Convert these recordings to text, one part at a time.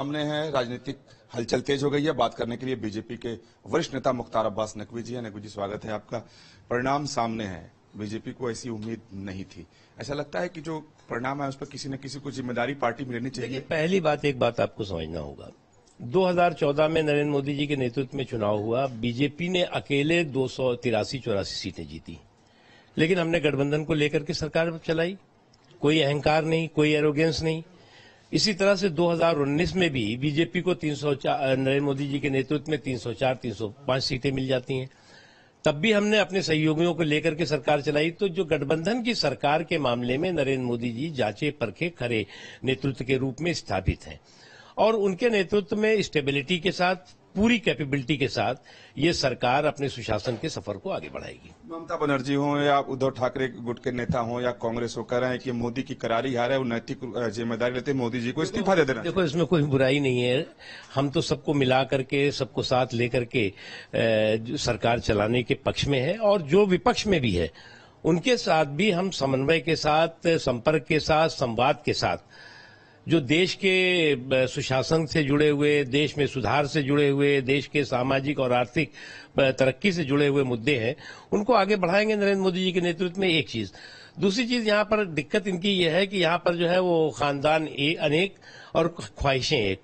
सामने है राजनीतिक हलचल तेज हो गई है। बात करने के लिए बीजेपी के वरिष्ठ नेता मुख्तार अब्बास नकवी जी हैं। नकवी जी, स्वागत है आपका। परिणाम सामने है, बीजेपी को ऐसी उम्मीद नहीं थी। ऐसा लगता है कि जो परिणाम है उस पर किसी न किसी को जिम्मेदारी पार्टी में लेनी चाहिए। पहली बात, एक बात आपको समझना होगा, 2014 में नरेंद्र मोदी जी के नेतृत्व में चुनाव हुआ। बीजेपी ने अकेले 283-84 सीटें जीती, लेकिन हमने गठबंधन को लेकर के सरकार चलाई। कोई अहंकार नहीं, कोई एरोगेंस नहीं। इसी तरह से 2019 में भी बीजेपी को 304 नरेंद्र मोदी जी के नेतृत्व में 304-305 सीटें मिल जाती हैं। तब भी हमने अपने सहयोगियों को लेकर के सरकार चलाई। तो जो गठबंधन की सरकार के मामले में नरेंद्र मोदी जी जांचे परखे खरे नेतृत्व के रूप में स्थापित हैं, और उनके नेतृत्व में स्टेबिलिटी के साथ, पूरी कैपेबिलिटी के साथ ये सरकार अपने सुशासन के सफर को आगे बढ़ाएगी। ममता बनर्जी हो या उद्धव ठाकरे गुट के नेता हो या कांग्रेस हो, कह रहे हैं कि मोदी की करारी हार है, वो नैतिक जिम्मेदारी लेते मोदी जी को इस्तीफा दे देना। देखो, इसमें कोई बुराई नहीं है। हम तो सबको मिला करके, सबको साथ लेकर के सरकार चलाने के पक्ष में है, और जो विपक्ष में भी है उनके साथ भी हम समन्वय के साथ, संपर्क के साथ, संवाद के साथ जो देश के सुशासन से जुड़े हुए, देश में सुधार से जुड़े हुए, देश के सामाजिक और आर्थिक तरक्की से जुड़े हुए मुद्दे हैं, उनको आगे बढ़ाएंगे नरेंद्र मोदी जी के नेतृत्व में। एक चीज। दूसरी चीज, यहाँ पर दिक्कत इनकी यह है कि यहाँ पर जो है वो खानदान अनेक और ख्वाहिशें एक।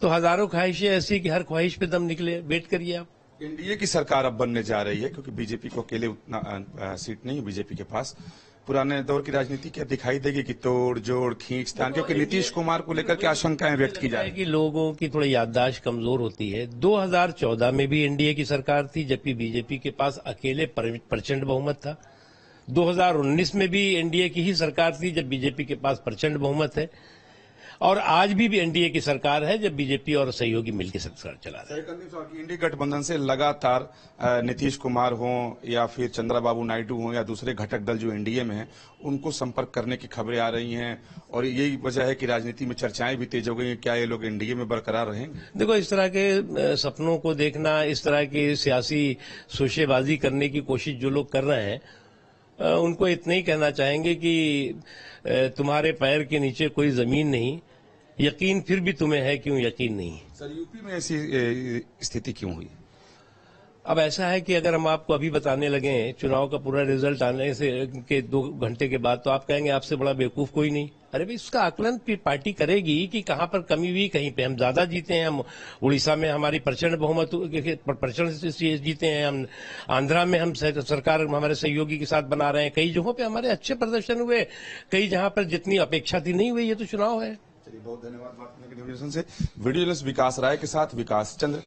तो हजारों ख्वाहिशें ऐसी कि हर ख्वाहिश पे दम निकले। वेट करिए आप। एनडीए की सरकार अब बनने जा रही है, क्योंकि बीजेपी को अकेले उतना सीट नहीं है बीजेपी के पास। पुराने दौर की राजनीति क्या दिखाई देगी कि तोड़ जोड़ खींचतान, क्योंकि नीतीश कुमार को लेकर के आशंकाएं व्यक्त की जा रही है कि लोगों की थोड़ी याददाश्त कमजोर होती है। 2014 में भी एनडीए की सरकार थी, जबकि बीजेपी के पास अकेले प्रचंड बहुमत था। 2019 में भी एनडीए की ही सरकार थी, जब बीजेपी के पास प्रचंड बहुमत है। और आज भी एनडीए की सरकार है, जब बीजेपी और सहयोगी मिलकर सरकार चला रहे हैं। इंडी गठबंधन से लगातार नीतीश कुमार हो या फिर चंद्रबाबू नायडू हो या दूसरे घटक दल जो एनडीए में हैं, उनको संपर्क करने की खबरें आ रही हैं, और यही वजह है कि राजनीति में चर्चाएं भी तेज हो गई हैं। क्या ये लोग एनडीए में बरकरार रहेंगे? देखो, इस तरह के सपनों को देखना, इस तरह की सियासी शोशेबाजी करने की कोशिश जो लोग कर रहे हैं, उनको इतना ही कहना चाहेंगे कि तुम्हारे पैर के नीचे कोई जमीन नहीं, यकीन फिर भी तुम्हें है, क्यों यकीन नहीं? सर, यूपी में ऐसी स्थिति क्यों हुई? अब ऐसा है कि अगर हम आपको अभी बताने लगे चुनाव का पूरा रिजल्ट आने से के 2 घंटे के बाद, तो आप कहेंगे आपसे बड़ा बेवकूफ कोई नहीं। अरे भाई, इसका आकलन पार्टी करेगी कि कहां पर कमी हुई। कहीं पे हम ज्यादा जीते हैं, हम उड़ीसा में हमारी प्रचंड बहुमत प्रचंड से जीते हैं, हम आंध्रा में हम सरकार हमारे सहयोगी के साथ बना रहे हैं, कई जगहों पे हमारे अच्छे प्रदर्शन हुए, कई जहां पर जितनी अपेक्षा थी नहीं हुई। ये तो चुनाव है। चलिए, बहुत धन्यवाद बात करने के लिए। वीडियो जर्नलिस्ट विकास राय के साथ विकास चंद्र।